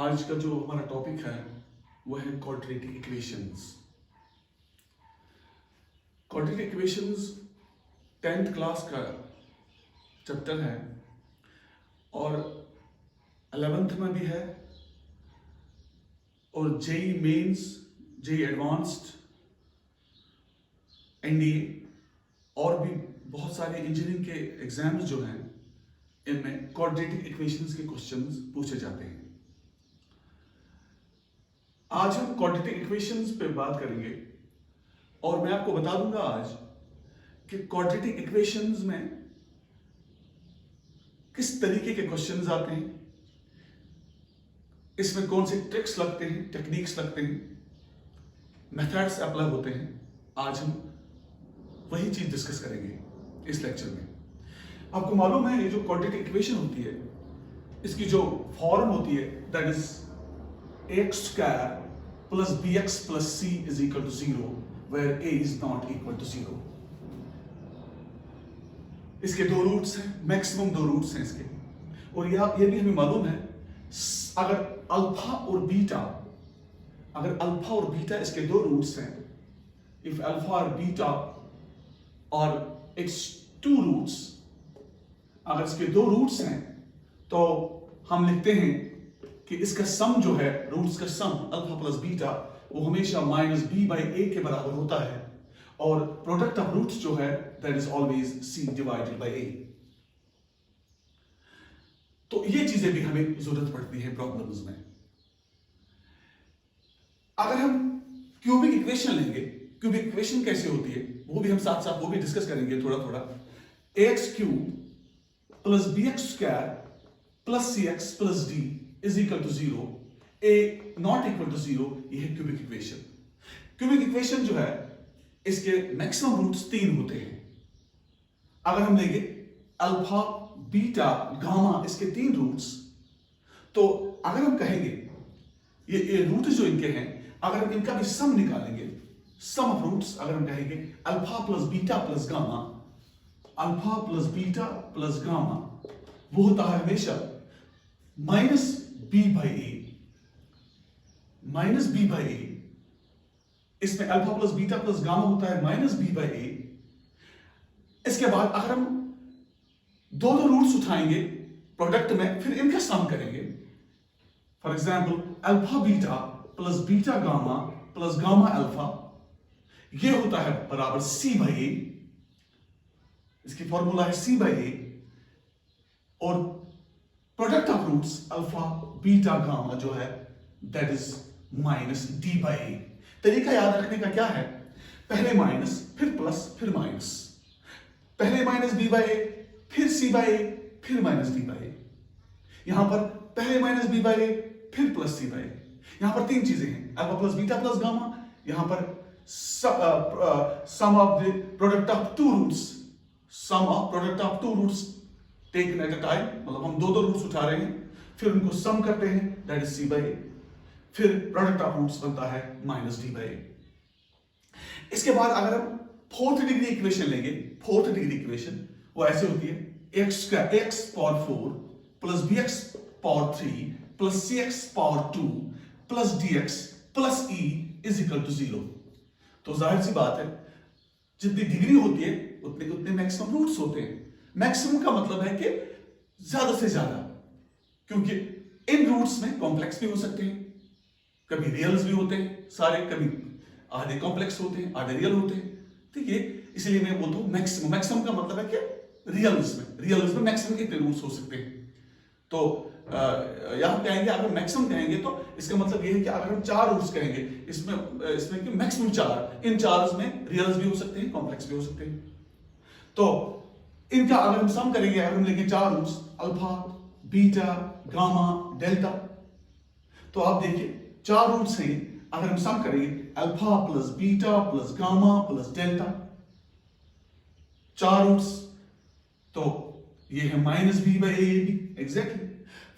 आज का जो हमारा टॉपिक है वो है quadratic equations. Quadratic equations 10th class का चैप्टर है और 11th में भी है और JEE Mains, JEE Advanced, NDA और भी बहुत सारे इंजीनियरिंग के एग्जाम्स जो हैं इनमें क्वाड्रेटिक इक्वेशंस के क्वेश्चंस पूछे जाते हैं। आज हम क्वाड्रेटिक इक्वेशंस पे बात करेंगे और मैं आपको बता दूंगा आज कि क्वाड्रेटिक इक्वेशंस में किस तरीके के क्वेश्चंस आते हैं, इसमें कौन से ट्रिक्स लगते हैं, टेक्निक्स लगते हैं, मेथड्स अप्लाई होते हैं। आज हम वही चीज डिस्कस करेंगे इस लेक्चर में। आपको मालूम है ये जो क्वाड्रेटिक इक्वेशन होती है इसकी जो फॉर्म होती है that is ax square plus bx plus c is equal to 0 where a is not equal to 0। इसके दो रूट्स हैं, मैक्सिमम दो रूट्स हैं इसके। और ये भी हमें मालूम है अगर अल्फा और बीटा इसके दो रूट्स हैं, इफ अल्फा और बीटा और इट्स टू रूट्स, अगर इसके दो रूट्स हैं तो हम लिखते हैं कि इसका सम जो है, रूट्स का सम अल्फा प्लस बीटा वो हमेशा माइनस बी बाई ए के बराबर होता है और प्रोडक्ट ऑफ रूट्स जो है that is always c divided by a. तो ये चीजें भी हमें जरूरत पड़ती है प्रॉब्लम्स में। अगर हम क्यूबिक इक्वेशन लेंगे, क्यूबिक इक्वेशन कैसे होती है वो भी हम साथ साथ वो भी डिस्कस करेंगे थोड़ा थोड़ा। ax cube plus bx square plus cx plus d is equal to 0, a not equal to 0, ये है क्यूबिक इक्वेशन। क्यूबिक इक्वेशन जो है इसके मैक्सिमम रूट्स 3 होते हैं। अगर हम लेंगे अल्फा बीटा गामा इसके 3 रूट्स, तो अगर हम कहेंगे ये रूट जो इनके हैं अगर हम इनका भी सम निकालेंगे, सम ऑफ रूट्स अगर हम कहेंगे alpha plus beta plus gamma, alpha plus beta plus gamma वो होता है हमेशा minus b by a, minus b by a. इसमें alpha plus beta plus gamma होता है माइनस बी बाई ए। इसके बाद अगर हम दो रूट्स उठाएंगे प्रोडक्ट में, फिर इनका सम करेंगे। For example alpha beta plus beta gamma plus gamma alpha, ये होता है बराबर सी बाई ए। इसकी फॉर्मूला है सी बाई ए और product of roots alpha beta gamma जो है that is minus d by a. तरीका याद रखने का क्या है, पहले माइनस फिर प्लस फिर माइनस, पहले माइनस डी बाई ए फिर सी बाई ए फिर माइनस डी बाई ए। यहां पर पहले माइनस बी बाई ए फिर प्लस सी बाई ए। यहां पर 3 चीजें हैं, alpha plus beta plus gamma, यहां पर sum of the product of two roots, sum of product of two roots taken at a time, मतलब हम दो रूट्स उठा रहे हैं फिर उनको सम करते हैं दैट इज सी बाई ए, फिर प्रोडक्ट ऑफ रूट्स बनता है माइनस डी बाई ए। इसके बाद अगर हम फोर्थ डिग्री इक्वेशन लेंगे, फोर्थ डिग्री इक्वेशन वो ऐसे होती है x square x power 4 plus b x power 3 plus c x power 2 plus d x plus e is equal to 0। तो जाहिर सी बात है जितनी डिग्री होती है उतने मैक्सिमम रूट्स होते हैं। मैक्सिमम का मतलब है कि ज्यादा से ज्यादा, क्योंकि इन रूट्स में कॉम्प्लेक्स भी हो सकते हैं, कभी रियल्स भी होते हैं सारे, कभी आधे कॉम्प्लेक्स होते हैं आधे रियल होते हैं, ठीक है। इसलिए मैं बोलता हूं मैक्सिमम, मैक्सिमम का मतलब है कि रियल्स में मैक्सिमम कितने रूट्स हो सकते हैं। तो यहां कहेंगे अगर मैक्सिमम कहेंगे तो इसका मतलब यह है कि अगर हम 4 रूट्स कहेंगे इसमें कि मैक्सिमम 4, इन 4 में रियल्स भी हो सकते हैं कॉम्प्लेक्स भी हो सकते हैं। तो इनका अगर हम सम करेंगे, अगर हम लेंगे 4 roots alpha beta gamma delta, तो आप देखिए 4 रूट्स हैं, अगर हम सम करेंगे alpha plus beta plus gamma plus delta, 4 roots, तो ये है minus b by a b exactly.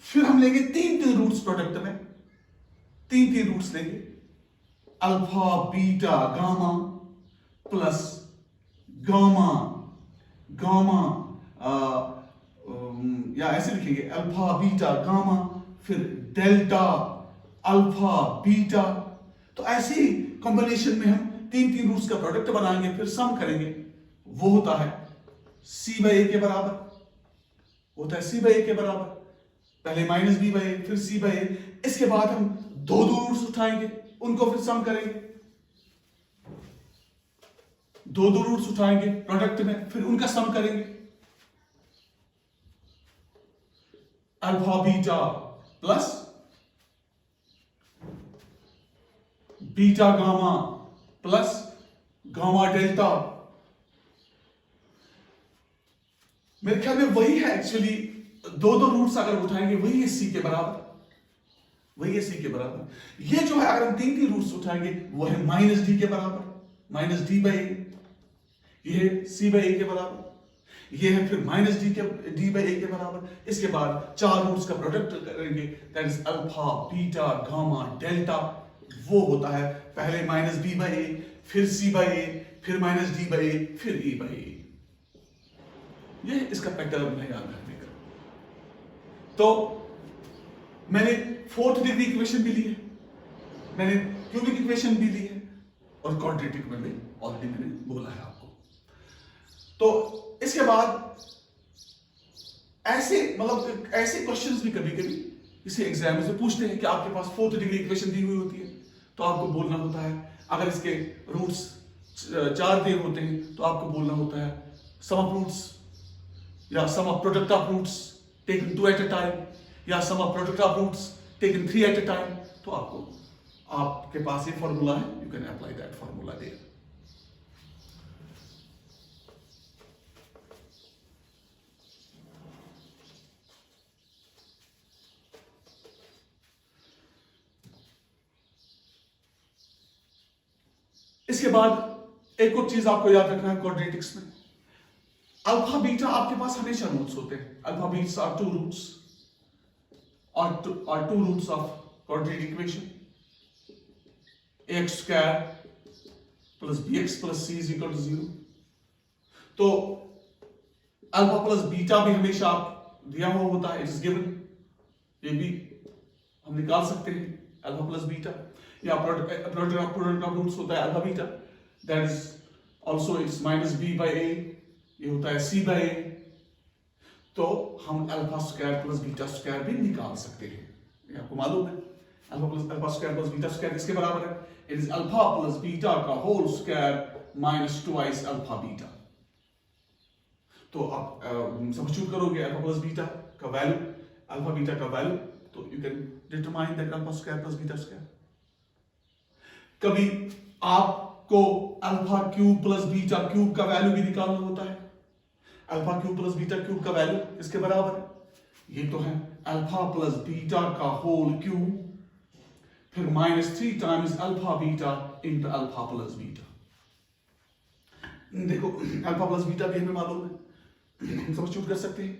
फिर हम लेंगे 3 रूट्स प्रोडक्ट में, 3 रूट्स लेंगे alpha beta gamma plus gamma gamma या ऐसे लिखेंगे अल्फा बीटा गामा फिर डेल्टा अल्फा बीटा। तो ऐसी कॉम्बिनेशन में हम तीन तीन रूट्स का प्रोडक्ट बनाएंगे, फिर सम करेंगे, वो होता है c बाई ए के बराबर, होता है c बाई ए के बराबर। पहले माइनस बी बाई ए, फिर c बाई ए। इसके बाद हम दो रूट्स उठाएंगे, उनको फिर सम करेंगे, दो रूट्स उठाएंगे प्रोडक्ट में, फिर उनका सम करेंगे। Alpha beta plus beta gamma plus gamma delta. मेरे ख्याल में वही है एक्चुअली, दो रूट्स अगर उठाएंगे वही है सी के बराबर, वही है सी के बराबर। ये जो है अगर हम तीन तीन रूट्स उठाएंगे वो है माइनस डी के बराबर, माइनस डी बाई ए। ये है सी बाई ए के बराबर, ये है फिर माइनस डी बाई ए के बराबर। इसके बाद चार रूट्स का प्रोडक्ट करेंगे, that is alpha beta gamma delta. वो होता है पहले माइनस बी बाई ए, फिर सी बाई ए, फिर माइनस डी बाई ए, फिर ई बाई ए। ये इसका पैटर्न है याद रखने का। तो मैंने फोर्थ डिग्री इक्वेशन भी ली है, मैंने क्यूबिक इक्वेशन भी ली है, और क्वाड्रेटिक में भी ऑलरेडी मैंने बोला है आपको। तो इसके बाद ऐसे मतलब ऐसे क्वेश्चंस भी कभी कभी इसे एग्जाम में से पूछते हैं कि आपके पास फोर्थ डिग्री इक्वेशन दी हुई होती है, तो आपको बोलना होता है, अगर इसके रूट्स चार दिए होते हैं तो आपको बोलना होता है सम ऑफ रूट्स या sum of product of roots taken 2 at a time, या sum of product of roots taken 3 at a time. तो आपके पास ये फॉर्मूला है, you can apply that formula there. इसके बाद एक और चीज आपको याद रखना है क्वाड्रेटिक्स में, अल्फा बीटा आपके पास हमेशा रूट्स होते हैं। Alpha beta are two roots of quadratic equation, x square plus b x plus c is equal to 0। तो अल्फा प्लस बीटा भी हमेशा दिया हुआ होता है, इट इज गिवन। ये भी हम निकाल सकते हैं अल्फा प्लस बीटा, या प्रोडक्ट ऑफ रूट्स होता है alpha beta, that is also it's minus b by a, ये होता है सी बाई ए। तो हम alpha square plus beta square भी निकाल सकते हैं, ये आपको मालूम है। Alpha square plus beta square इसके बराबर है, it is alpha plus beta का whole square minus twice alpha beta. तो आप सब्स्टिट्यूट करोगे अल्फा प्लस बीटा का वैल्यू, अल्फा बीटा का वैल्यू, तो you can determine that alpha square plus beta square. कभी आपको alpha cube plus beta cube का वैल्यू भी निकालना होता है। Alpha cube plus beta cube का वैल्यू इसके बराबर है, ये तो है अल्फा प्लस बीटा का होल क्यूब, फिर -3 times alpha beta into alpha plus beta. देखो अल्फा प्लस बीटा भी हमें मालूम है, हम सब्स्टिट्यूट कर सकते हैं।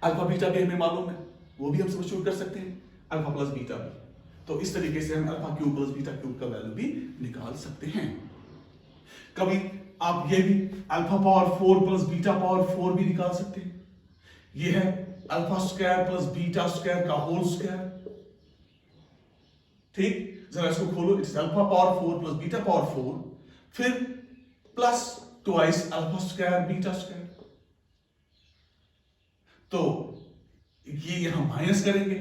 अल्फा बीटा भी हमें मालूम है, वो भी हम सब्स्टिट्यूट कर सकते हैं, अल्फा प्लस बीटा भी। तो इस तरीके से हम alpha cube plus beta cube का वैल्यू भी निकाल सकते हैं। कभी आप ये भी alpha power 4 plus beta power 4 भी निकाल सकते हैं। ये है alpha square plus beta square का होल स्क्वायर। ठीक, जरा इसको खोलो, it's alpha power 4 plus beta power 4, फिर plus twice alpha square beta square. तो ये यहां माइनस करेंगे,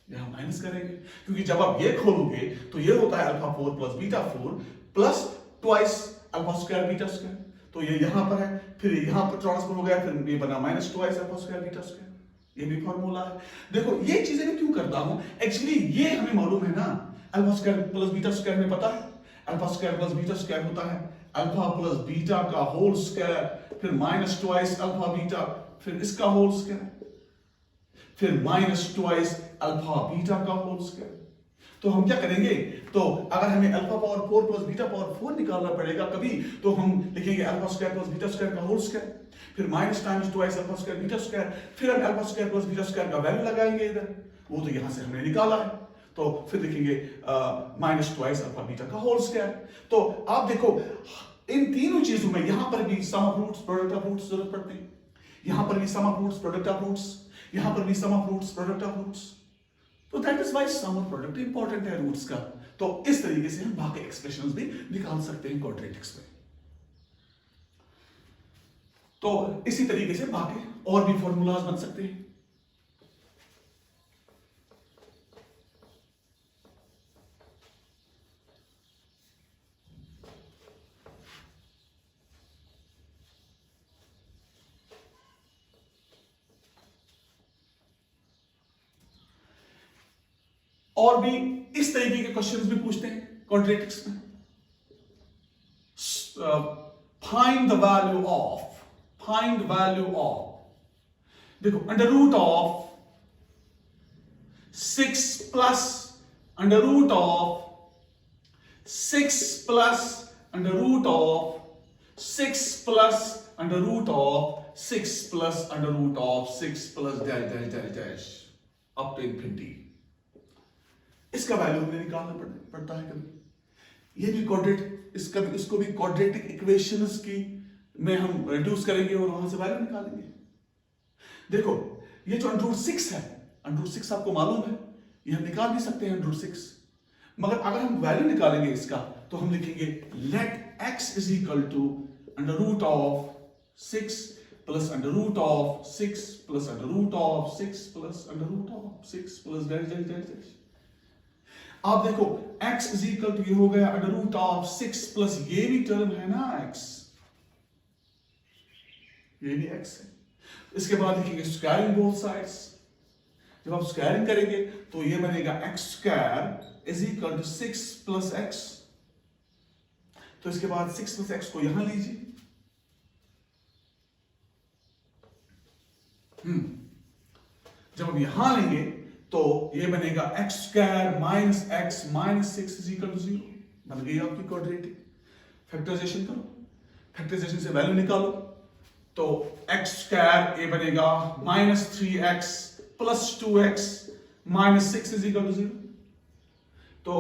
यहां माइनस करेंगे, क्योंकि जब आप ये खोलोगे तो ये होता है alpha 4 plus beta 4 plus twice alpha square beta square. तो ये यहां पर है, फिर यहां पर ट्रांसफर हो गया, फिर ये बना minus twice alpha square beta square. ये भी फॉर्मूला है। देखो ये चीजें मैं क्यों करता हूं, एक्चुअली ये हमें मालूम है ना, alpha square plus beta square में पता है, alpha square plus beta square होता है अल्फा प्लस बीटा का होल स्क्वायर, फिर माइनस ट्वाइस अल्फा बीटा, फिर इसका होल स्क्वायर, फिर माइनस ट्वाइस अल्फा बीटा का होल स्क्वायर। तो हम क्या करेंगे, तो अगर हमें alpha power 4 plus beta power 4 निकालना पड़ेगा कभी, तो हम लिखेंगे alpha square plus beta square का होल स्क्वायर, फिर minus times twice alpha square beta square, फिर हम alpha square plus beta square का वैल्यू लगाएंगे इधर, वो तो यहां से हमने निकाला है, तो फिर लिखेंगे माइनस ट्वाइस अल्फा बीटा का होल स्क्वायर। तो आप देखो इन तीनों चीजों में, यहां पर भी sum of roots product of roots जरूरत पड़ती है, यहां पर भी sum of roots product of roots, यहां पर भी sum of roots product of roots. तो दैट इज वाई सम और प्रोडक्ट इंपॉर्टेंट है रूट्स का। तो इस तरीके से हम बाकी एक्सप्रेशंस भी निकाल सकते हैं क्वाड्रेटिक्स में। तो इसी तरीके से बाकी और भी फॉर्मूलाज बन सकते हैं। और भी इस तरीके के क्वेश्चंस भी पूछते हैं क्वाड्रेटिक्स में। फाइंड द वैल्यू ऑफ, देखो under root of 6 plus under root of 6 plus under root of 6 plus under root of 6 plus under root of 6 plus dash dash dash dash up to infinity. इसका value हमें निकालना पड़ता है कभी। ये भी इसको भी क्वाड्रेटिक इक्वेशंस की में हम रिड्यूस करेंगे और वहां से वैल्यू निकालेंगे। देखो ये जो अंडर रूट 6 है, अंडर रूट 6 आपको मालूम है, ये हम निकाल भी सकते हैं अंडर रूट 6। मगर अगर हम वैल्यू निकालेंगे इसका तो हम लिखेंगे let x is equal to under root of 6 plus under root of 6 plus under root of 6 plus under root of 6 plus dash dash dash dash. आप देखो x इज इक्वल टू ये हो गया अंडर रूट ऑफ 6 प्लस ये भी term है ना x, ये भी x है। इसके बाद लिखेंगे स्क्वायरिंग बोथ साइड्स। जब आप स्क्वायरिंग करेंगे तो ये बनेगा x square is equal to 6 plus x। तो इसके बाद 6 प्लस x को यहां लीजिए, जब हम यहां लेंगे तो ये बनेगा x square minus x minus 6 is equal to 0। बन गई आपकी क्वाड्रेटिक। फैक्टराइजेशन करो, फैक्टराइजेशन से वैल्यू निकालो तो x स्क्वायर ये बनेगा minus 3x plus 2x minus 6 is equal to 0। तो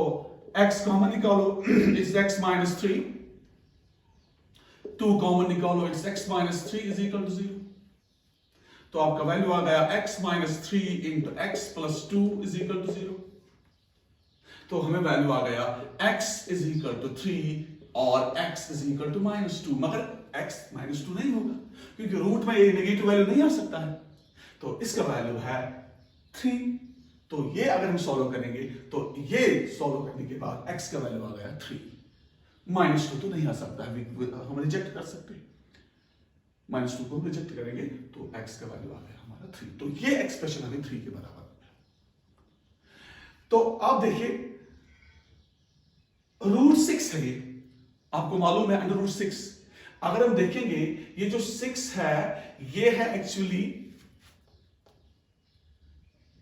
x कॉमन निकालो, इट्स x माइनस 3, 2 कॉमन निकालो, it's x minus 3 is equal to 0। तो आपका वैल्यू आ गया x minus 3 into x plus 2 is equal to 0। तो हमें वैल्यू आ गया x इज इक्वल टू 3 और x is equal to minus 2। मगर x माइनस 2 नहीं होगा क्योंकि रूट में ये नेगेटिव वैल्यू नहीं आ सकता है। तो इसका वैल्यू है 3। तो ये अगर हम सॉल्व करेंगे तो ये सॉल्व करने के बाद x का वैल्यू आ गया 3। माइनस 2 तो नहीं आ सकता है, हम रिजेक्ट कर सकते हैं। माइनस 2 को रिजेक्ट करेंगे तो x का वैल्यू आ गया हमारा 3। तो ये एक्सप्रेशन हमें 3 के बराबर है। तो आप देखिए रूट 6 है, ये आपको मालूम है अंडर रूट 6। अगर हम देखेंगे ये जो 6 है ये है actually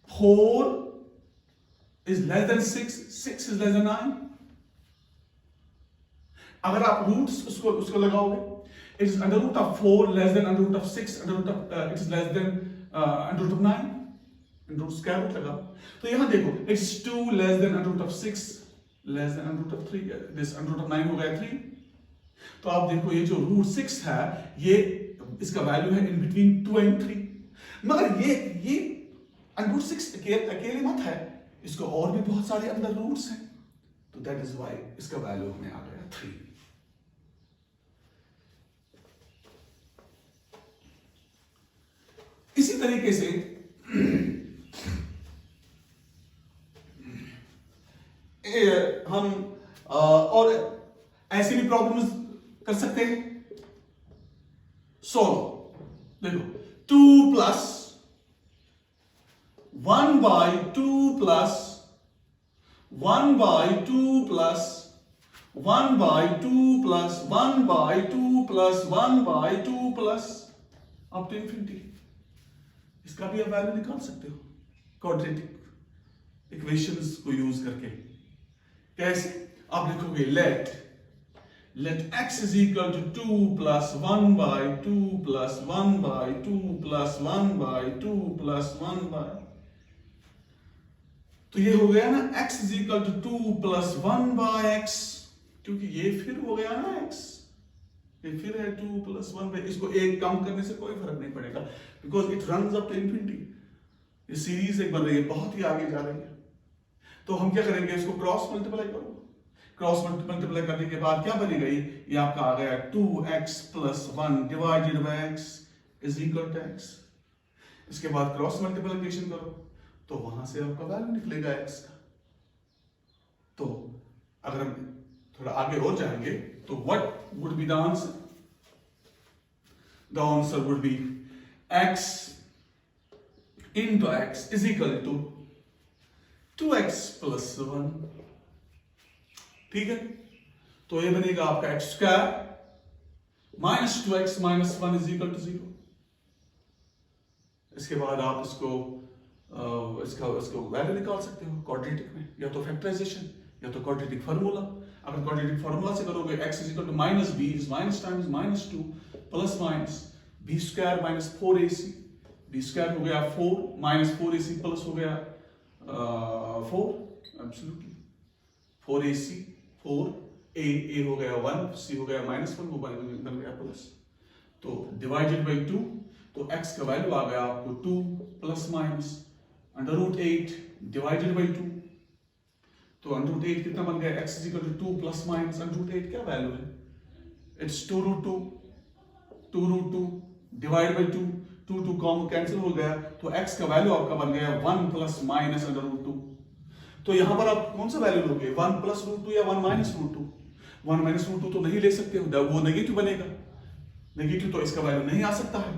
4 is less than 6, 6 is less than 9। अगर आप रूट्स उसको लगाओगे, it is under root of 4 less than under root of 6, under root of it is less than under root of 9, under root square root लगा। तो यहां देखो it's 2 less than under root of 6 less than under root of 3, this under root of 9 हो गया 3। तो आप देखो ये जो रूट 6 है ये इसका वैल्यू है इन बिटवीन 2 and 3। मगर ये अंडर रूट 6 अकेले मत है, इसको और भी बहुत सारे अंदर रूट्स हैं। तो दैट इज व्हाई इसका वैल्यू हमें आ गया 3। इसी तरीके से हम और ऐसी भी प्रॉब्लम्स कर सकते हैं। देखो 2 plus 1 by 2 plus 1 by 2 plus 1 by 2 plus 1 by 2 plus 1 by 2 plus up to infinity. इसका भी आप वैल्यू निकाल सकते हो क्वाड्रेटिक इक्वेशंस को यूज करके। कैसे? आप लिखोगे let x is equal to 2 plus 1 by 2 plus 1 by 2 plus 1 by 2 plus 1 by, तो ये हो गया ना x is equal to 2 plus 1 by x, क्योंकि ये फिर हो गया ना x, ये फिर है 2 प्लस 1 बाई, इसको एक कम करने से कोई फर्क नहीं पड़ेगा because it runs up to infinity. ये सीरीज एक बन रही है, बहुत ही आगे जा रही है। तो हम क्या करेंगे, इसको क्रॉस मल्टीप्लाई करो। क्रॉस मल्टीप्लाई करने के बाद क्या बनेगा, ये आपका आ गया 2x plus 1 divided by x is equal to x। इसके बाद क्रॉस मल्टीप्लिकेशन करो तो वहां से आपका वैल्यू निकलेगा x का। तो अगर हम थोड़ा आगे और जाएंगे तो what would be the answer? The answer would be x into x is equal to 2x plus 1। ठीक है, तो ये बनेगा आपका x square minus 2x minus 1 is equal to 0। इसके बाद आप इसको वैल्यू निकाल सकते हो क्वाड्रेटिक में, या तो फैक्टराइजेशन या तो क्वाड्रेटिक फार्मूला। अगर क्वाड्रेटिक फार्मूला से करोगे x is equal to minus b is minus times minus 2 plus minus b square minus 4ac, b square हो गया 4 माइनस 4ac प्लस हो गया 4 एब्सोल्युटली 4ac 4 a हो गया 1 c हो गया माइनस 1 वो बन गया प्लस। तो डिवाइडेड बाई 2, तो x का वैल्यू आ गया आपको 2 plus minus under root 8 divided by 2। तो अंडर रूट 8 कितना बन गया, x is equal to 2 plus minus under root 8 क्या वैल्यू है, it's 2 root 2 divide by 2, 2 common cancel हो गया, तो x का वैल्यू आपका बन गया 1 प्लस माइनस अंडर रूट 2। तो यहां पर आप कौन सा वैल्यू लोगे, 1 प्लस रूट 2 या 1 माइनस रूट 2? 1 माइनस रूट 2 तो नहीं ले सकते हो, वो नेगेटिव बनेगा, नेगेटिव तो इसका वैल्यू नहीं आ सकता है।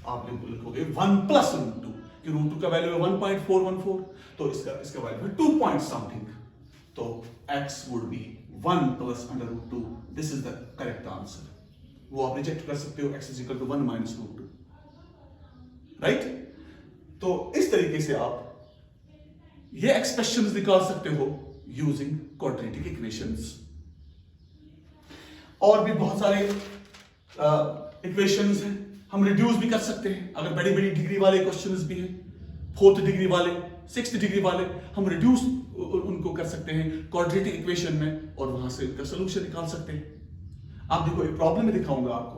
आप लिखोगे 1 प्लस रूट 2 कि रूट 2 का वैल्यू है 1.414, तो इसका वैल्यू है 2 पॉइंट समथिंग। तो x would be 1 plus under root 2, this is the correct answer. वो आप रिजेक्ट कर सकते हो, x is equal to 1 minus root 2, right. तो इस तरीके से आप ये एक्सप्रेशंस निकाल सकते हो यूजिंग क्वाड्रेटिक इक्वेशंस। और भी बहुत सारे इक्वेशंस हैं, हम रिड्यूस भी कर सकते हैं। अगर बड़ी बड़ी डिग्री वाले क्वेश्चंस भी हैं, 4th डिग्री वाले, 6th डिग्री वाले, हम रिड्यूस उनको कर सकते हैं क्वाड्रेटिक इक्वेशन में और वहां से उनका सोल्यूशन निकाल सकते हैं। आप देखो, एक प्रॉब्लम में दिखाऊंगा आपको।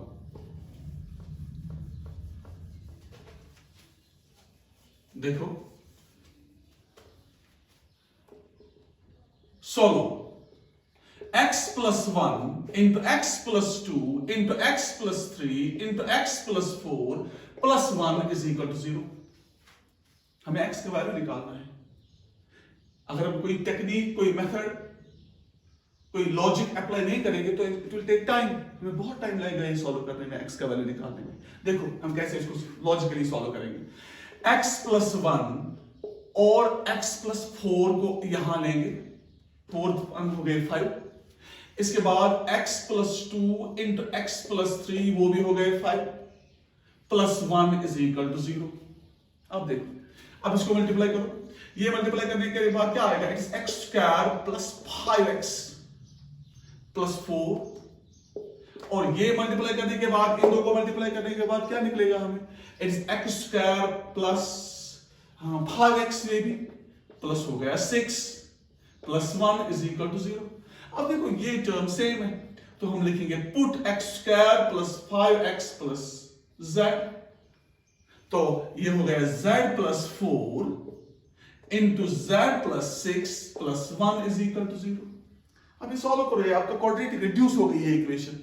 देखो, solve x plus 1 into x plus 2 into x plus 3 into x plus 4 plus 1 is equal to 0। हमें x का वैल्यू निकालना है। अगर हम कोई टेक्निक, कोई मेथड, कोई लॉजिक अप्लाई नहीं करेंगे तो इट विल टेक टाइम, हमें बहुत टाइम लगेगा ये सॉल्व करने में, x का वैल्यू निकालने में। देखो हम कैसे इसको लॉजिकली सॉल्व करेंगे। x plus 1 और x plus 4 को यहां लेंगे, 4 हो गए 5। इसके बाद x plus 2 into x plus 3 वो भी हो गए 5 प्लस 1 इज इक्वल टू 0। अब देखो, अब इसको मल्टीप्लाई करो। ये मल्टीप्लाई करने के बाद क्या आएगा, it's x square plus 5x plus 4, और ये मल्टीप्लाई करने के बाद, इन दो को मल्टीप्लाई करने के बाद क्या निकलेगा हमें, it's x square plus 5x ये भी प्लस हो गया 6 प्लस 1 इज इक्वल टू 0। अब देखो ये टर्म सेम है, तो हम लिखेंगे put x square plus 5x plus z, तो ये हो गया z plus 4 into z plus 6 plus 1 is equal to 0। अब ये सॉल्व करो, ये आपका क्वाड्रेटिक रिड्यूस हो गई है इक्वेशन।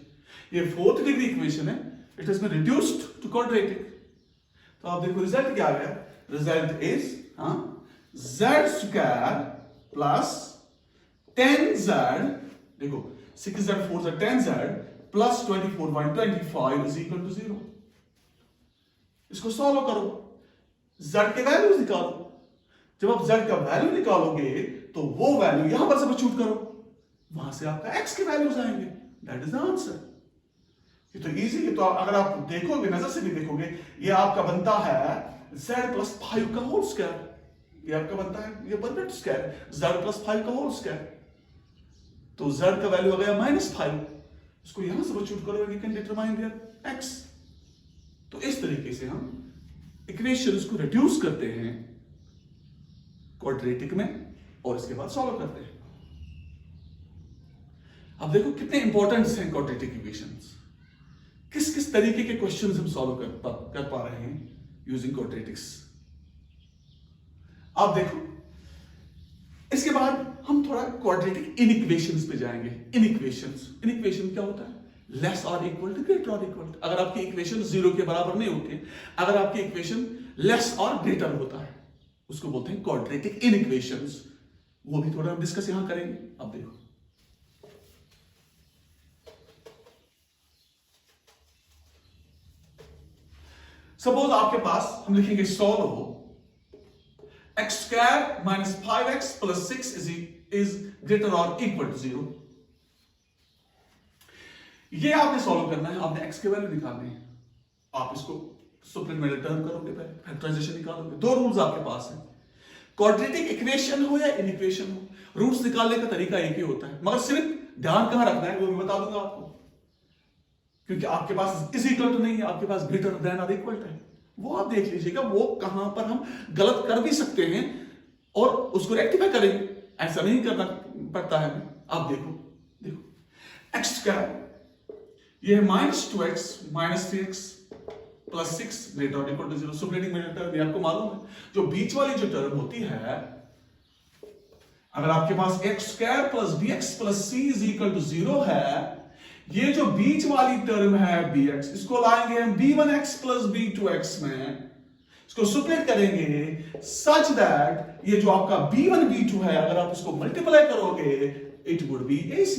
ये 4th डिग्री इक्वेशन है, it has been reduced to quadratic. तो आप देखो रिजल्ट क्या आ गया, result is z square plus 10z, देखो 6z 4z 10z plus 24 125 is equal to 0। इसको सॉल्व करो, z के वैल्यूज निकालो। जब आप z का वैल्यू निकालोगे तो वो वैल्यू यहां पर सब्स्टिट्यूट करो, वहां से आपका x के वैल्यूज आएंगे, दैट इज द आंसर। ये तो इजी है। तो अगर आप देखोगे, नजर से भी देखोगे, ये आपका बनता है z प्लस 5 का होल स्क्वायर, ये आपका बनता है ये परफेक्ट स्क्वायर z प्लस 5 का होल स्क्वायर। तो z का वैल्यू आ गया -5, इसको यहां से सब्स्टिट्यूट करो, you can determine there x। तो इस तरीके से हम इक्वेशंस को रिड्यूस करते हैं क्वाड्रेटिक में और इसके बाद सॉल्व करते हैं। अब देखो कितने इंपॉर्टेंट हैं क्वाड्रेटिक इक्वेशंस, किस किस तरीके के क्वेश्चंस हम सॉल्व कर पा रहे हैं यूजिंग क्वाड्रेटिक्स। अब देखो इसके बाद थोड़ा क्वाड्रेटिक इनइक्वेशंस पे जाएंगे। इनइक्वेशंस, इनइक्वेशन क्या होता है? लेस और इक्वल टू, ग्रेटर और इक्वल टू। अगर आपकी इक्वेशन जीरो के बराबर नहीं होती, अगर आपकी इक्वेशन लेस और ग्रेटर होता है, उसको बोलते हैं क्वाड्रेटिक इनइक्वेशंस। वो भी थोड़ा हम डिस्कस यहां करेंगे। अब देखो, सपोज आपके पास हम लिखेंगे solve x square minus 5x plus 6 is greater और इक्वल टू 0। ये आपने सॉल्व करना है, आपने x के वैल्यू निकालने हैं। आप इसको सुपरमेंटल टर्म करोगे, पहले फैक्टराइजेशन निकालोगे। दो रूल्स आपके पास हैं, क्वाड्रेटिक इक्वेशन हो या इनइक्वेशन हो, रूट्स निकालने का तरीका एक ही होता है, मगर सिर्फ ध्यान कहां रखना है वो मैं बता दूंगा आपको। क्योंकि आपके पास इज इक्वल टू नहीं है, आपके पास ग्रेटर देन और इक्वल टू है। वो आप देख लीजिएगा, वो कहां पर हम गलत कर भी सकते हैं और उसको रेक्टिफाई करेंगे। ऐसा नहीं करना पड़ता है। आप देखो, देखो एक्स स्क्वायर, ये है -2x minus 3x plus 6 greater और इक्वल टू 0। सुपरलेटिंग मिडिल टर्म ये आपको मालूम है, जो बीच वाली जो टर्म होती है, अगर आपके पास x square plus bx plus c is equal to 0 है, ये जो बीच वाली टर्म है bx, इसको लाएंगे हम b1x प्लस b2x में, इसको सुपलेट करेंगे सच दैट ये जो आपका b1 b2 है, अगर आप इसको मल्टीप्लाई करोगे इट वुड बी ac,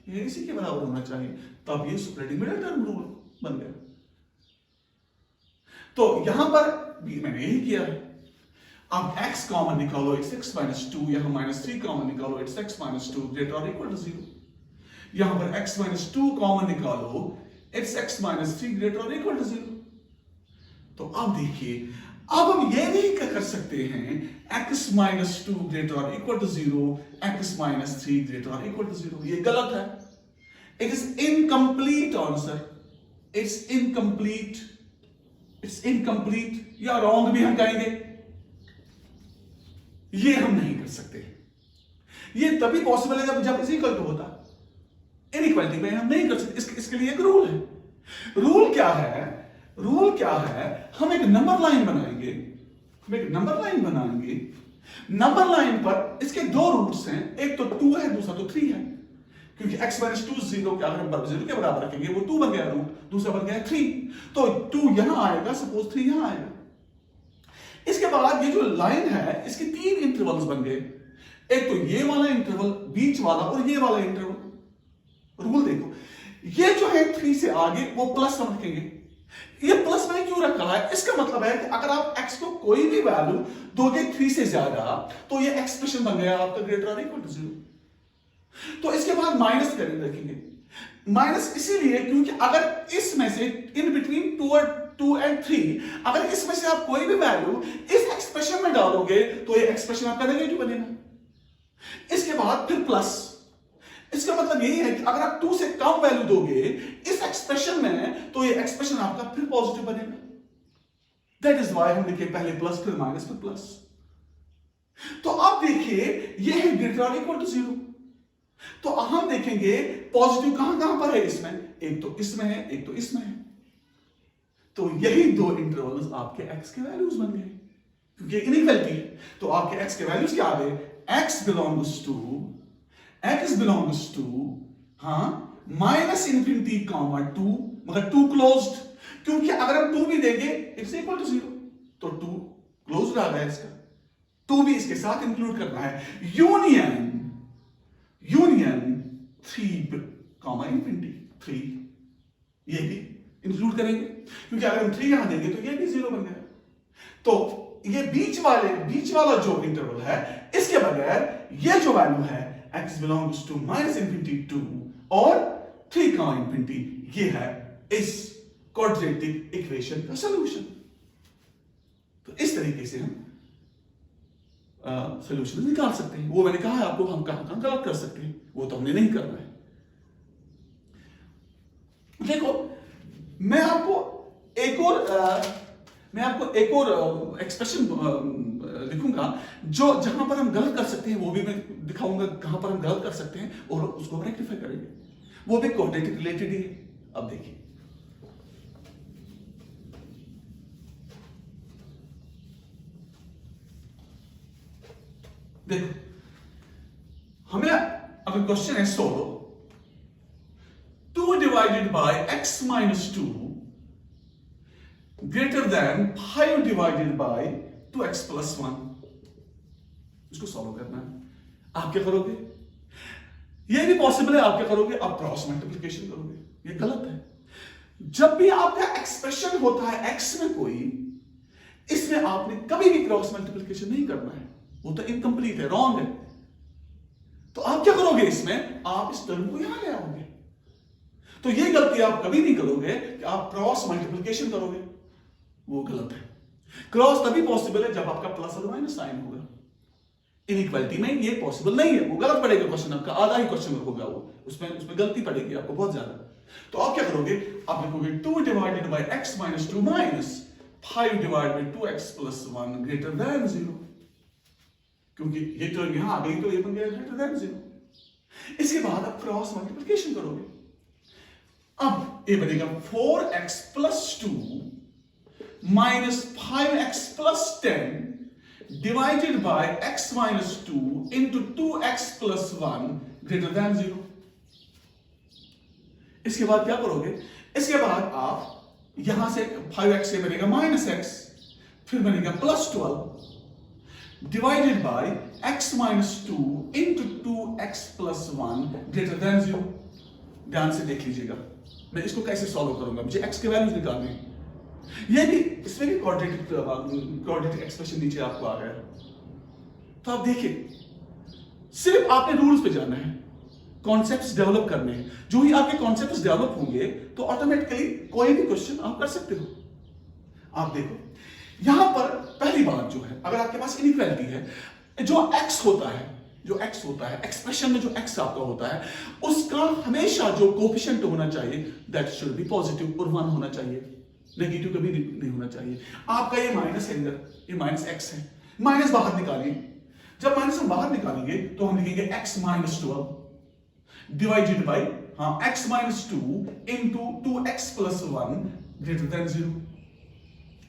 ये ac के बराबर होना चाहिए। तब ये सुपलेटिंग मिडिल टर्म रूल बन गया। तो यहां पर मैंने यही किया है। अब x कॉमन निकालो, it's x माइनस 2, यहां -3 कॉमन निकालो, it's x माइनस 2 ग्रेटर और इक्वल टू 0। यहां पर x माइनस 2 कॉमन निकालो, it's x माइनस 3 ग्रेटर और इक्वल टू 0। तो अब देखिए, अब हम ये नहीं कर सकते हैं x माइनस 2 ग्रेटर और equal to 0, x minus 3 greater और इक्वल टू 0। ये गलत है। It is incomplete answer, it's incomplete, it's incomplete या रॉन्ग भी हम कहेंगे। ये हम नहीं कर सकते। ये तभी पॉसिबल है जब इज इक्वल टू होता, इनइक्वालिटी में हम नहीं कर सकते। इसके लिए एक रूल है। रूल क्या है? रूल क्या है? हम एक नंबर लाइन बनाएंगे, हम एक नंबर लाइन बनाएंगे। नंबर लाइन पर इसके दो रूट्स हैं, एक तो 2 है, दूसरा तो 3 है। क्योंकि x माइनस 2 0 के, अगर हम 0 के बराबर रखेंगे वो 2 बन गया रूट, दूसरा बन गया 3। तो 2 यहां आएगा, सपोज 3 यहां आएगा। इसके बाद ये जो लाइन है, इसके 3 इंटरवल्स बन गए। एक तो ये वाला इंटरवल, बीच वाला और ये वाला इंटरवल। रूल देखो, ये जो है 3 से आगे वो प्लस हम रखेंगे। ये प्लस मैंने क्यों रखा है? इसका मतलब है कि अगर आप x को कोई भी वैल्यू दोगे 3 से ज्यादा, तो ये एक्सप्रेशन बन गया आपका ग्रेटर और इक्वल टू 0। तो इसके बाद माइनस करेंगे, रखेंगे माइनस इसीलिए क्योंकि अगर इसमें से इन बिटवीन 2 एंड 3, अगर इसमें से आप कोई भी वैल्यू इस एक्सप्रेशन में डालोगे तो ये एक्सप्रेशन आपका नेगेटिव बनेगा। इसके बाद फिर प्लस, इसका मतलब यही है कि अगर आप 2 से कम वैल्यू दोगे इस एक्सप्रेशन में, तो ये एक्सप्रेशन आपका फिर पॉजिटिव बनेगा। दैट इज व्हाई हम लिखे पहले प्लस फिर माइनस फिर प्लस। तो अब देखिए, ये है ग्रेटर और इक्वल टू 0। तो हम देखेंगे पॉजिटिव कहां कहां पर है इसमें, एक तो इसमें है, एक तो इसमें है। तो यही दो इंटरवल्स आपके x के वैल्यूज बन गए, क्योंकि इनइक्वालिटी है। तो आपके x के वैल्यूज क्या आ गए? x बिलोंग्स टू हाँ माइनस इंफिनिटी कॉमा 2, मगर 2 क्लोज्ड, क्योंकि अगर हम 2 भी देंगे इट्स इक्वल टू 0, तो 2 क्लोज्ड आ गया इसका। 2 भी इसके साथ इंक्लूड करना है। यूनियन 3 कॉमा इंफिनिटी 3, ये भी इंक्लूड करेंगे, क्योंकि अगर हम 3 यहां देंगे तो ये भी 0 बन गया। तो ये बीच वाला जो इंटरवल है, इसके बगैर ये जो वैल्यू है x belongs to minus infinity 2 और 3 कॉमा इंफिनिटी, ये है इस क्वाड्रेटिक इक्वेशन का सॉल्यूशन। तो इस तरीके से हम सॉल्यूशन निकाल सकते हैं। वो मैंने कहा है आपको, हम कहां कहां गलत कर सकते हैं, वो तो हमने नहीं करना है। देखो, मैं आपको एक और एक्सप्रेशन लिखूंगा जो जहां पर हम गलत कर सकते हैं, वो भी मैं दिखाऊंगा कहां पर हम गलत कर सकते हैं और उसको हम रेक्टिफाई करेंगे। वो भी क्वाड्रेटिक रिलेटेड ही है। अब देखिए, देखो हमें अगर क्वेश्चन है solo 2 divided by x minus 2 greater than 5 divided by 2x plus 1, इसको सॉल्व करना है। आप क्या करोगे? ये भी पॉसिबल है, आप क्या करोगे? आप क्रॉस मल्टीप्लिकेशन करोगे। ये गलत है। जब भी आपका एक्सप्रेशन होता है x में कोई, इसमें आपने कभी भी क्रॉस मल्टीप्लिकेशन नहीं करना है, वो तो इनकम्प्लीट है, रॉन्ग है। तो आप क्या करोगे? इसमें आप इस टर्म को यहां ले आओगे। तो ये गलती आप कभी नहीं करोगे कि आप क्रॉस मल्टीप्लिकेशन करोगे, वो गलत है। क्रॉस तभी पॉसिबल है जब आपका प्लस और माइनस साइन होगा। इनइक्वालिटी में ये पॉसिबल नहीं है, वो गलत पड़ेगा क्वेश्चन, आपका आधा ही क्वेश्चन होगा, वो उसमें गलती पड़ेगी आपको बहुत ज्यादा। तो आप क्या करोगे? आप लिखोगे 2 divided by x minus 2 minus 5 divided by 2x plus 1 greater than 0, क्योंकि ये टर्म यहां आ गई तो ये बन गया greater than 0। इसके बाद आप क्रॉस मल्टीप्लिकेशन करोगे। अब ये बनेगा 4x plus 2 minus 5x plus 10 divided by x minus 2 into 2x plus 1 greater than 0। इसके बाद क्या करोगे? इसके बाद आप यहां से 5x से बनेगा माइनस x, फिर बनेगा plus 12 divided by x minus 2 into 2x plus 1 greater than 0। ध्यान से देख लीजिएगा, मैं इसको कैसे सॉल्व करूंगा। मुझे x के वैल्यूज निकालने हैं। ये भी, इसमें भी क्वाड्रेटिक एक्सप्रेशन नीचे आपको आ गया। तो आप देखिए, सिर्फ आपने रूल्स पे जाना है, कॉन्सेप्ट्स डेवलप करने हैं। जो ही आपके कॉन्सेप्ट्स डेवलप होंगे तो ऑटोमेटिकली कोई भी क्वेश्चन आप कर सकते हो। आप देखो यहां पर पहली बात जो है, अगर आपके पास इनइक्वालिटी है, जो x होता है एक्सप्रेशन में जो x आपका होता है, उसका हमेशा जो कोएफिशिएंट होना चाहिए दैट शुड बी पॉजिटिव और 1 होना चाहिए, नेगेटिव कभी नहीं होना चाहिए। आपका ये माइनस है, ये माइनस x है, माइनस बाहर निकालिए। जब माइनस हम बाहर निकालेंगे तो हम लिखेंगे x minus 12 divided by x minus 2 into 2x plus 1 greater than 0।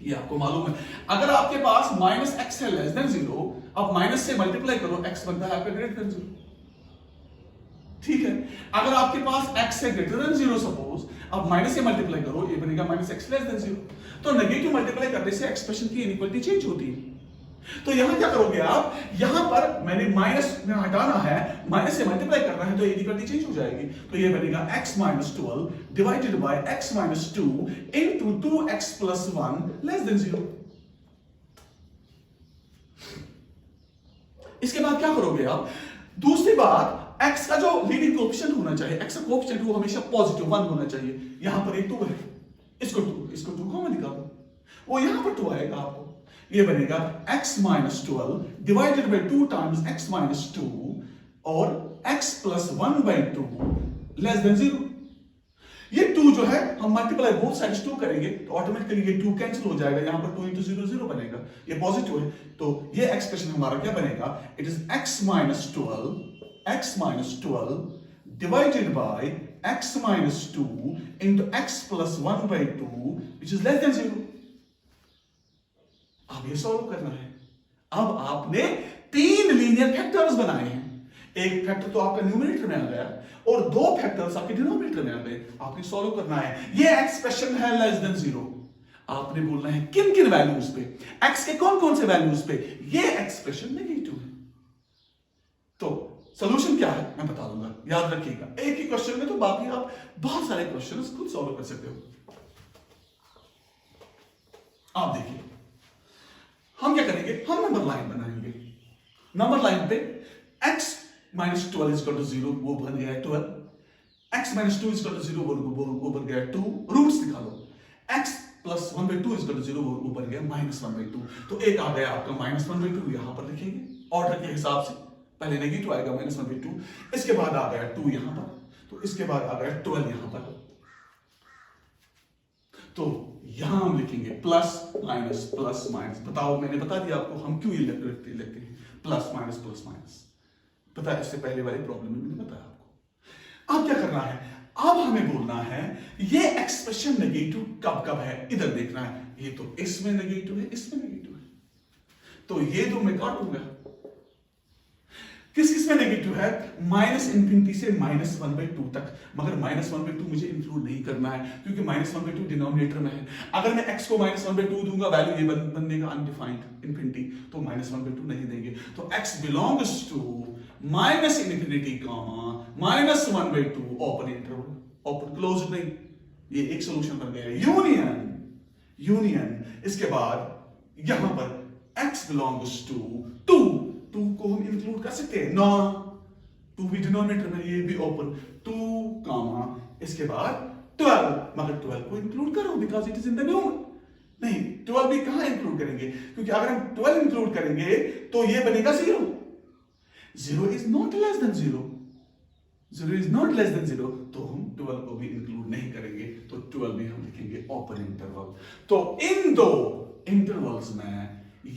ये आपको मालूम है, अगर आपके पास माइनस x है लेस देन 0, आप माइनस से मल्टीप्लाई करो, x बनता है आपका ग्रेटर देन 0। ठीक है, अगर आपके पास x है ग्रेटर देन 0 सपोज, आप माइनस से मल्टीप्लाई करो, ये बनेगा माइनस x लेस देन 0। तो नेगेटिव मल्टीप्लाई करने से एक्सप्रेशन की इनइक्वालिटी चेंज होती है। तो यहां क्या करोगे आप? यहां पर मैंने माइनस में हटाना है, माइनस से मल्टीप्लाई करना है, तो इनइक्वालिटी चेंज हो जाएगी। तो ये बनेगा x minus 12 divided by x minus 2 into 2x plus 1 less than 0। इसके बाद क्या करोगे आप? दूसरी बात, x का जो लीडिंग कोएफिशिएंट होना चाहिए, x का कोएफिशिएंट वो हमेशा पॉजिटिव 1 होना चाहिए। यहां पर एक 2 है, इसको 2 कॉमन निकालो, वो यहां पर 2 आएगा आपको। ये बनेगा x minus 12 divided by 2 times x minus 2 और x plus 1 by 2 less than 0। ये 2 जो है हम मल्टीप्लाई बोथ साइड्स 2 करेंगे तो ऑटोमेटिकली ये 2 कैंसिल हो जाएगा, यहां पर 2 into 0 0 बनेगा, ये पॉजिटिव है। तो ये एक्सप्रेशन हमारा क्या बनेगा? It is x minus 12 divided by x minus 2 into x plus 1 by 2 which is less than 0। अब ये सॉल्व करना है। अब आपने 3 लीनियर फैक्टर्स बनाए हैं। एक फैक्टर तो आपका न्यूमरेटर में आ गया और 2 फैक्टर्स आपके डिनोमिनेटर में आ गए। आपने सॉल्व करना है। ये एक्सप्रेशन है लेस देन 0। आपने बोलना है किन किन वैल्यूज पे, x के कौन कौन से वैल्यूज पे ये एक्सप्रेशन नेगेटिव है। तो सॉल्यूशन क्या है मैं बता दूंगा, याद रखिएगा। एक ही क्वेश्चन में तो बाकी आप बहुत सारे क्वेश्चंस खुद सॉल्व कर सकते हो। आप देखिए हम क्या करेंगे, हम नंबर लाइन बनाएंगे। नंबर लाइन पे x minus 12 is equal to 0 वो बन गया है 12, x minus 2 is equal to 0 वो बन गया है 2। रूट्स निकालो, x plus 1 by 2 is equal to 0 वो बन गया minus 1 by 2। तो एक आ गया आपका minus 1 by 2, यहां पर लिखेंगे ऑर्डर के हिसाब से। पहले नेगेटिव आएगा minus 1 by 2, इसके बाद आ गया 2 यहां पर, तो इसके बाद आ गया 12 यहां पर। तो यहां हम लिखेंगे प्लस माइनस प्लस माइनस। बताओ, मैंने बता दिया आपको हम क्यों ये लेते हैं प्लस माइनस। पता है, इससे पहले वाली प्रॉब्लम में मैंने बताया आपको। अब क्या करना है, अब हमें बोलना है ये एक्सप्रेशन नेगेटिव कब कब है, इधर देखना है। ये तो इसमें नेगेटिव है, इसमें नेगेटिव है, तो ये दो मैं काटूंगा। किस किसमें नेगेटिव है? माइनस इन्फिनिटी से -1/2 तक, मगर -1/2 मुझे इंक्लूड नहीं करना है क्योंकि -1/2 डिनोमिनेटर में है। अगर मैं x को -1/2 दूंगा, वैल्यू ये बनेगा अनडिफाइंड इन्फिनिटी, तो -1/2 नहीं देंगे। तो x belongs to -infinity -1/2 open interval, open close नहीं, ये एक सॉल्यूशन बन गया। यूनियन इसके बाद यहां पर x बिलोंग्स टू 2 को हम इंक्लूड कर सकते हैं ना, 2 भी डिनोमिनेटर में, ये भी ओपन 2 इसके बाद 12, मगर 12 को इंक्लूड करो because it is in the न्यूमर। नहीं, 12 भी कहां इंक्लूड करेंगे, क्योंकि अगर हम 12 इंक्लूड करेंगे तो ये बनेगा 0 is not less than 0 is not less than 0, तो हम 12 को भी इंक्लूड नहीं करेंगे, तो 12 भी हम लिखेंगे ओपन इंटरवल। तो इन दो इंटरवल्स में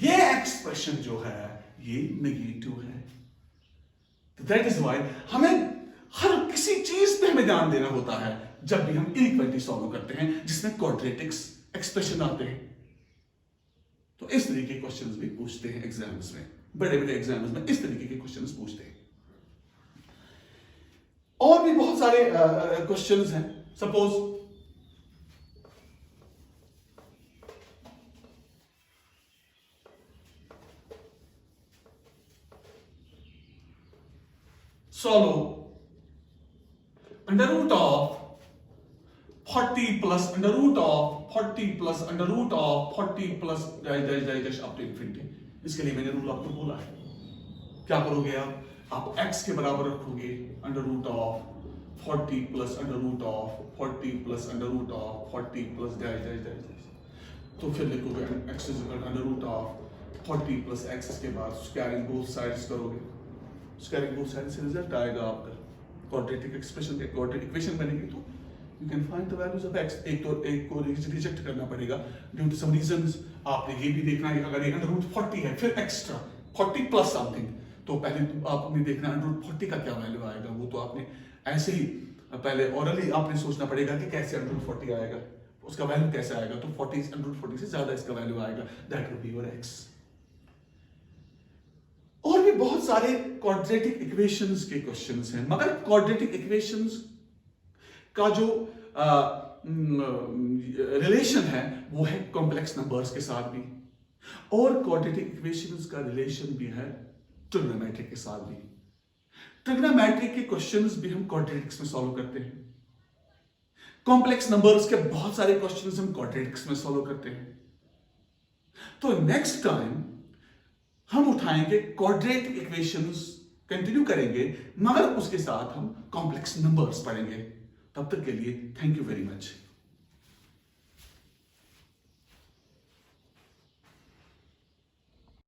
ये एक्सप्रेशन जो है ये नेगेटिव है। तो दैट इज व्हाई हमें हर किसी चीज पे हमें ध्यान देना होता है जब भी हम इनइक्वालिटी सॉल्व करते हैं जिसमें क्वाड्रेटिक्स एक्सप्रेशन आते हैं। तो इस तरीके के क्वेश्चंस भी पूछते हैं एग्जाम्स में, बड़े बड़े एग्जाम्स में इस तरीके के क्वेश्चंस पूछते हैं। और भी बहुत सारे क्वेश्चंस हैं। Suppose solve under root of 40 plus under root of 40 plus under root of 40 plus dash up to infinity। इसके लिए मैंने रूल आपको बोला है, क्या करोगे आप x के बराबर रखोगे under root of 40 plus under root of 40 plus under root of 40 plus dash, तो फिर लिखोगे x is equal to under root of 40 plus x, इसके बाद स्क्वायरिंग बोथ साइड्स करोगे, स्क्वायरिंग बोथ साइड से रिजल्ट आएगा आपका क्वाड्रेटिक एक्सप्रेशन के क्वाड्रेटिक इक्वेशन बनेगी। तो you can find the values of x। एक को रिजेक्ट करना पड़ेगा ड्यू टू सम रीजंस। आपने ये भी देखना है अगर ये अंडर रूट 40 है फिर एक्स्ट्रा 40 प्लस समथिंग, तो पहले तो आपने देखना अंडर रूट 40 का क्या वैल्यू आएगा। वो तो आपने ऐसे ही पहले ओरली आपने सोचना पड़ेगा कि कैसे अंडर रूट 40 आएगा, उसका वैल्यू कैसे आएगा। तो 40 अंडर रूट 40 से ज्यादा इसका वैल्यू आएगा, that will be your x। और भी बहुत सारे क्वाड्रेटिक इक्वेशंस के क्वेश्चंस हैं, मगर क्वाड्रेटिक इक्वेशंस का जो रिलेशन है वो है कॉम्प्लेक्स नंबर्स के साथ भी, और क्वाड्रेटिक इक्वेशंस का रिलेशन भी है ट्रिग्नोमेट्रिक के साथ भी। ट्रिग्नोमेट्रिक के क्वेश्चंस भी हम क्वाड्रेटिक्स में सॉल्व करते हैं, कॉम्प्लेक्स नंबर्स के बहुत सारे क्वेश्चंस हम क्वाड्रेटिक्स में सॉल्व करते हैं। तो नेक्स्ट टाइम हम उठाएंगे क्वाड्रेटिक इक्वेशंस, कंटिन्यू करेंगे, मगर उसके साथ हम कॉम्प्लेक्स नंबर्स पढ़ेंगे। तब तक के लिए थैंक यू वेरी मच।